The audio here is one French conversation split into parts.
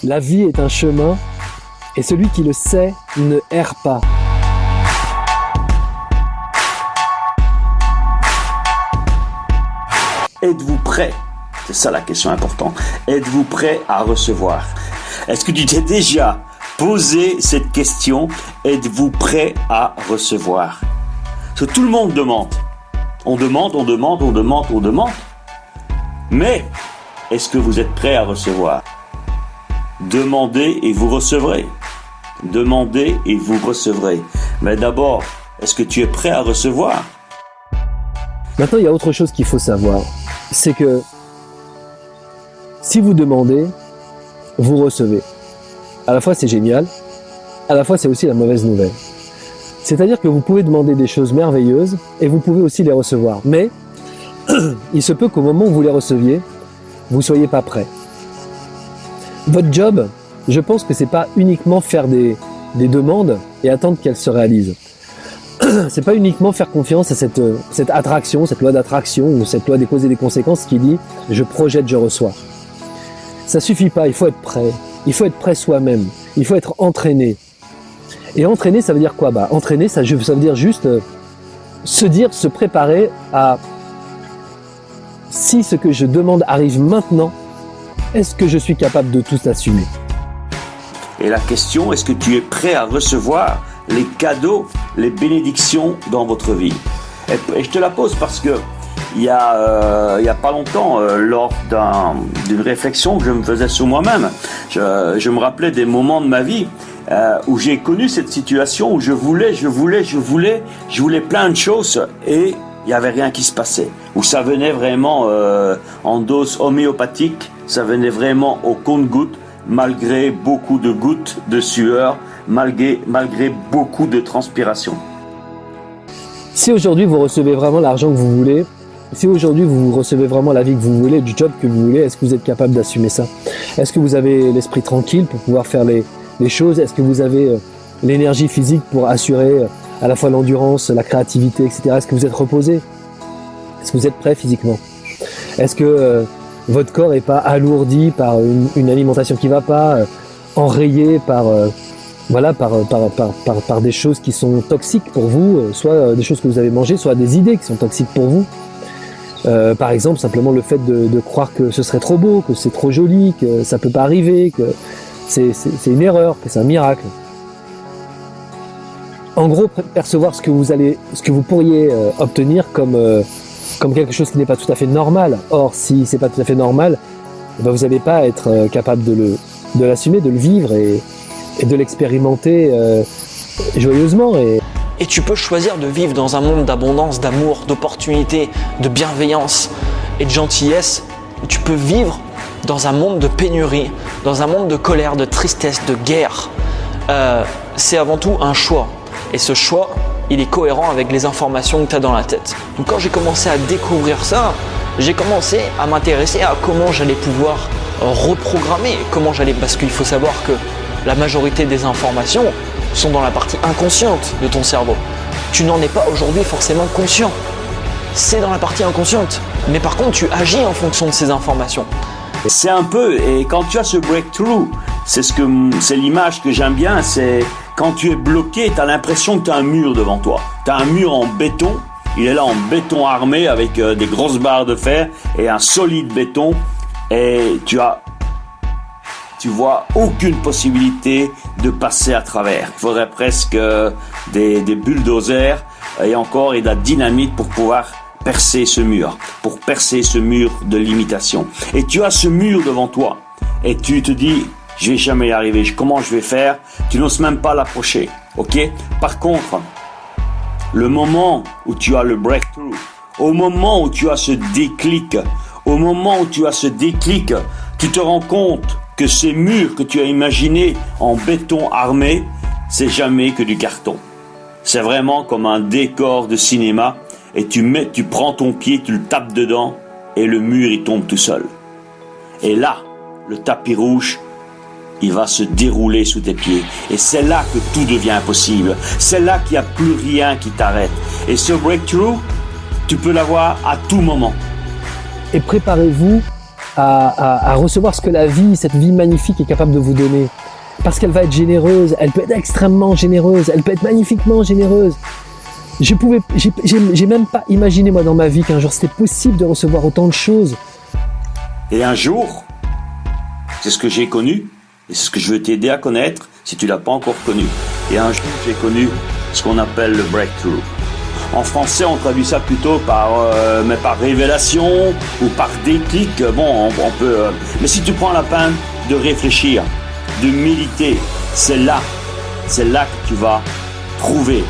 La vie est un chemin et celui qui le sait ne erre pas. Êtes-vous prêt? C'est ça la question importante. Êtes-vous prêt à recevoir? Est-ce que tu t'es déjà posé cette question? Êtes-vous prêt à recevoir? Parce que tout le monde demande. On demande. Mais est-ce que vous êtes prêt à recevoir? Demandez et vous recevrez. Demandez et vous recevrez. Mais d'abord, est-ce que tu es prêt à recevoir? Maintenant, il y a autre chose qu'il faut savoir. C'est que si vous demandez, vous recevez. À la fois, c'est génial. À la fois, c'est aussi la mauvaise nouvelle. C'est-à-dire que vous pouvez demander des choses merveilleuses et vous pouvez aussi les recevoir. Mais il se peut qu'au moment où vous les receviez, vous ne soyez pas prêt. Votre job, je pense que c'est pas uniquement faire des demandes et attendre qu'elles se réalisent. C'est pas uniquement faire confiance à cette attraction, cette loi d'attraction ou cette loi des causes et des conséquences qui dit « je projette, je reçois ». Ça suffit pas, il faut être prêt. Il faut être prêt soi-même. Il faut être entraîné. Et entraîner, ça veut dire quoi? Entraîner, ça veut dire juste se préparer à si ce que je demande arrive maintenant, est-ce que je suis capable de tout assumer? Et la question, est-ce que tu es prêt à recevoir les cadeaux, les bénédictions dans votre vie? Et je te la pose parce que il y a pas longtemps, lors d'une réflexion que je me faisais sur moi-même, je me rappelais des moments de ma vie où j'ai connu cette situation où je voulais plein de choses et il n'y avait rien qui se passait. Où ça venait vraiment en dose homéopathique, ça venait vraiment au compte-gouttes, malgré beaucoup de gouttes de sueur, malgré beaucoup de transpiration. Si aujourd'hui vous recevez vraiment l'argent que vous voulez, si aujourd'hui vous recevez vraiment la vie que vous voulez, du job que vous voulez, est-ce que vous êtes capable d'assumer ça? Est-ce que vous avez l'esprit tranquille pour pouvoir faire les choses? Est-ce que vous avez l'énergie physique pour assurer à la fois l'endurance, la créativité, etc. Est-ce que vous êtes reposé? Est-ce que vous êtes prêt physiquement? Est-ce que votre corps n'est pas alourdi par une alimentation qui ne va pas, enrayé par des choses qui sont toxiques pour vous, soit des choses que vous avez mangées, soit des idées qui sont toxiques pour vous? Par exemple, simplement le fait de croire que ce serait trop beau, que c'est trop joli, que ça peut pas arriver, que c'est une erreur, que c'est un miracle. En gros, percevoir ce que vous pourriez obtenir comme quelque chose qui n'est pas tout à fait normal. Or, si c'est pas tout à fait normal, vous n'allez pas être capable de l'assumer, de le vivre et de l'expérimenter joyeusement. Et tu peux choisir de vivre dans un monde d'abondance, d'amour, d'opportunités, de bienveillance et de gentillesse. Tu peux vivre dans un monde de pénurie, dans un monde de colère, de tristesse, de guerre. C'est avant tout un choix. Et ce choix, il est cohérent avec les informations que tu as dans la tête. Donc quand j'ai commencé à découvrir ça, j'ai commencé à m'intéresser à comment j'allais pouvoir reprogrammer, parce qu'il faut savoir que la majorité des informations sont dans la partie inconsciente de ton cerveau. Tu n'en es pas aujourd'hui forcément conscient. C'est dans la partie inconsciente. Mais par contre, tu agis en fonction de ces informations. C'est un peu, et quand tu as ce breakthrough, c'est l'image que j'aime bien, c'est quand tu es bloqué, tu as l'impression que tu as un mur devant toi. Tu as un mur en béton, il est là en béton armé avec des grosses barres de fer et un solide béton, et tu vois aucune possibilité de passer à travers. Il faudrait presque des bulldozers et de la dynamite pour pouvoir percer ce mur de limitation. Et tu as ce mur devant toi et tu te dis, je vais jamais y arriver, comment je vais faire? Tu n'oses même pas l'approcher, ok? Par contre, le moment où tu as le breakthrough, au moment où tu as ce déclic, tu te rends compte que ces murs que tu as imaginés en béton armé, c'est jamais que du carton. C'est vraiment comme un décor de cinéma et tu prends ton pied, tu le tapes dedans et le mur il tombe tout seul. Et là, le tapis rouge, il va se dérouler sous tes pieds. Et c'est là que tout devient possible. C'est là qu'il n'y a plus rien qui t'arrête. Et ce breakthrough, tu peux l'avoir à tout moment. Et préparez-vous à recevoir ce que la vie, cette vie magnifique est capable de vous donner. Parce qu'elle va être généreuse, elle peut être extrêmement généreuse, elle peut être magnifiquement généreuse. J'ai même pas imaginé moi dans ma vie qu'un jour c'était possible de recevoir autant de choses. Et un jour, c'est ce que j'ai connu, et c'est ce que je veux t'aider à connaître si tu l'as pas encore connu. Et un jour, j'ai connu ce qu'on appelle le breakthrough. En français, on traduit ça plutôt par révélation ou par déclic. Bon, on peut. Mais si tu prends la peine de réfléchir, de méditer, c'est là que tu vas trouver.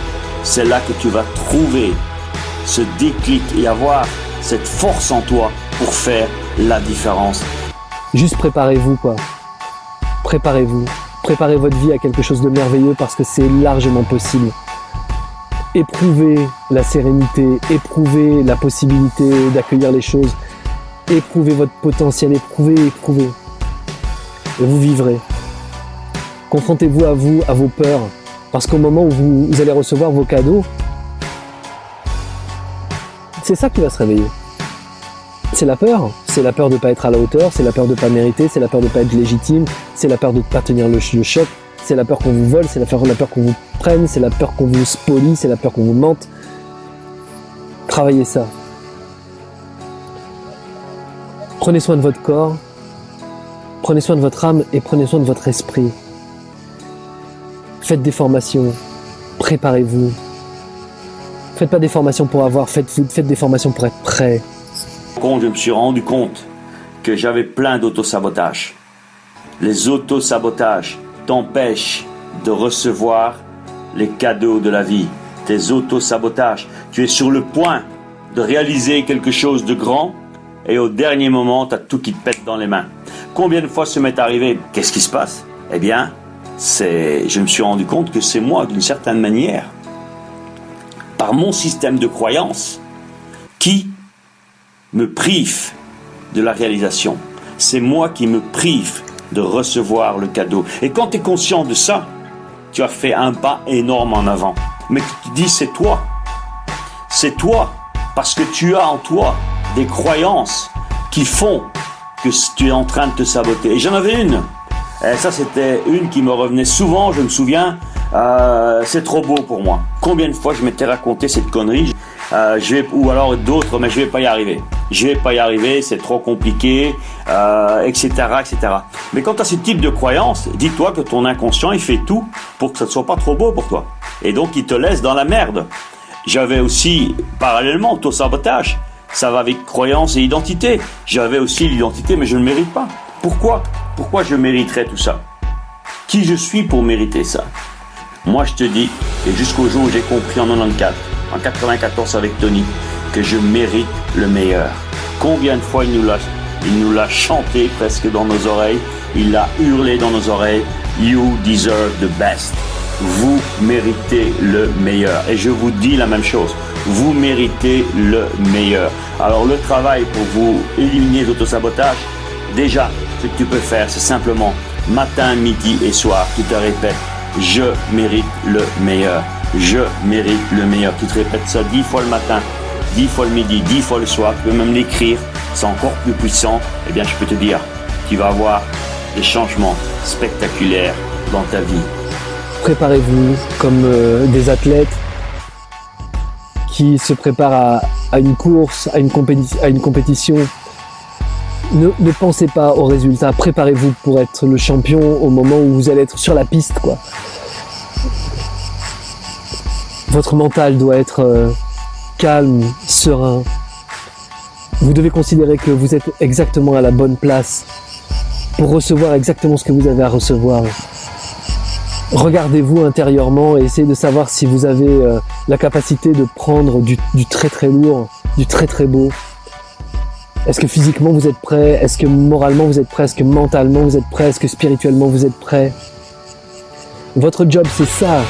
C'est là que tu vas trouver ce déclic et avoir cette force en toi pour faire la différence. Juste préparez-vous, quoi. Préparez-vous. Préparez votre vie à quelque chose de merveilleux parce que c'est largement possible. Éprouvez la sérénité, éprouvez la possibilité d'accueillir les choses, éprouvez votre potentiel, éprouvez. Et vous vivrez. Confrontez-vous, à vos peurs. Parce qu'au moment où vous allez recevoir vos cadeaux, c'est ça qui va se réveiller. C'est la peur. C'est la peur de ne pas être à la hauteur, c'est la peur de ne pas mériter, c'est la peur de ne pas être légitime, c'est la peur de ne pas tenir le choc, c'est la peur qu'on vous vole, c'est la peur qu'on vous prenne, c'est la peur qu'on vous spolie, c'est la peur qu'on vous mente. Travaillez ça. Prenez soin de votre corps, prenez soin de votre âme et prenez soin de votre esprit. Faites des formations, préparez-vous. Faites pas des formations pour avoir, faites des formations pour être prêt. Je me suis rendu compte que j'avais plein d'autosabotage. Les autosabotages t'empêchent de recevoir les cadeaux de la vie. Tes autosabotages. Tu es sur le point de réaliser quelque chose de grand et au dernier moment, tu as tout qui te pète dans les mains. Combien de fois ça m'est arrivé? Qu'est-ce qui se passe? Eh bien, je me suis rendu compte que c'est moi, d'une certaine manière, par mon système de croyance, qui me prive de la réalisation. C'est moi qui me prive de recevoir le cadeau. Et quand tu es conscient de ça, tu as fait un pas énorme en avant. Mais tu te dis, c'est toi. C'est toi, parce que tu as en toi des croyances qui font que tu es en train de te saboter. Et j'en avais une. Et ça, c'était une qui me revenait souvent, je me souviens. C'est trop beau pour moi. Combien de fois je m'étais raconté cette connerie, ou alors d'autres, mais je vais pas y arriver. Je vais pas y arriver, c'est trop compliqué, etc., etc. Mais quand tu as ce type de croyance, dis-toi que ton inconscient, il fait tout pour que ça ne soit pas trop beau pour toi. Et donc, il te laisse dans la merde. J'avais aussi, parallèlement, auto-sabotage. Ça va avec croyance et identité. J'avais aussi l'identité, mais je ne mérite pas. Pourquoi je mériterais tout ça? Qui je suis pour mériter ça? Moi, je te dis, et jusqu'au jour où j'ai compris en 94 avec Tony, que je mérite le meilleur. Combien de fois il nous l'a chanté presque dans nos oreilles, il l'a hurlé dans nos oreilles, You deserve the best. Vous méritez le meilleur. Et je vous dis la même chose, vous méritez le meilleur. Alors le travail pour vous éliminer l'autosabotage, déjà, ce que tu peux faire, c'est simplement matin, midi et soir, tu te répètes, je mérite le meilleur. Je mérite le meilleur. Tu te répètes ça 10 fois le matin, 10 fois le midi, 10 fois le soir. Tu peux même l'écrire, c'est encore plus puissant. Eh bien, je peux te dire, tu vas avoir des changements spectaculaires dans ta vie. Préparez-vous comme des athlètes qui se préparent à une course, à une compétition. Ne pensez pas aux résultats, préparez-vous pour être le champion au moment où vous allez être sur la piste, quoi. Votre mental doit être calme, serein. Vous devez considérer que vous êtes exactement à la bonne place pour recevoir exactement ce que vous avez à recevoir. Regardez-vous intérieurement et essayez de savoir si vous avez la capacité de prendre du très très lourd, du très très beau. Est-ce que physiquement vous êtes prêt? Est-ce que moralement vous êtes prêt? Est-ce que mentalement vous êtes prêt? Est-ce que spirituellement vous êtes prêt? Votre job, c'est ça.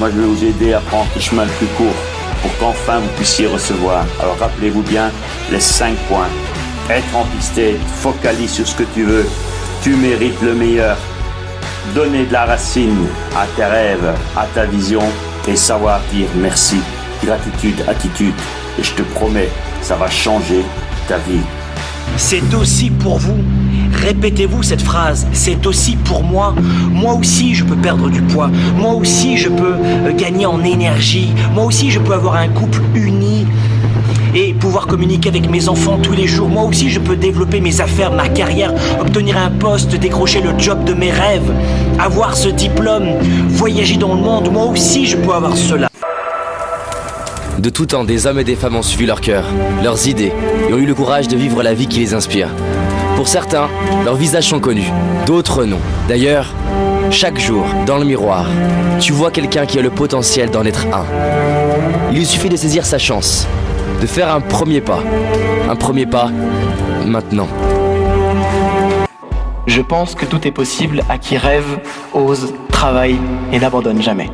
Moi, je vais vous aider à prendre le chemin le plus court pour qu'enfin vous puissiez recevoir. Alors rappelez-vous bien les 5 points. Être empisté, focalise sur ce que tu veux. Tu mérites le meilleur. Donner de la racine à tes rêves, à ta vision et savoir dire merci. Gratitude, attitude. Et je te promets, ça va changer ta vie. c'est aussi pour vous. Répétez-vous cette phrase, c'est aussi pour moi. Moi aussi je peux perdre du poids. Moi aussi je peux gagner en énergie. Moi aussi je peux avoir un couple uni et pouvoir communiquer avec mes enfants tous les jours. Moi aussi je peux développer mes affaires, ma carrière, obtenir un poste, décrocher le job de mes rêves, avoir ce diplôme, voyager dans le monde. Moi aussi je peux avoir cela. De tout temps, des hommes et des femmes ont suivi leur cœur, leurs idées, et ont eu le courage de vivre la vie qui les inspire. Pour certains, leurs visages sont connus, d'autres non. D'ailleurs, chaque jour, dans le miroir, tu vois quelqu'un qui a le potentiel d'en être un. Il lui suffit de saisir sa chance, de faire un premier pas. Un premier pas, maintenant. Je pense que tout est possible à qui rêve, ose, travaille et n'abandonne jamais.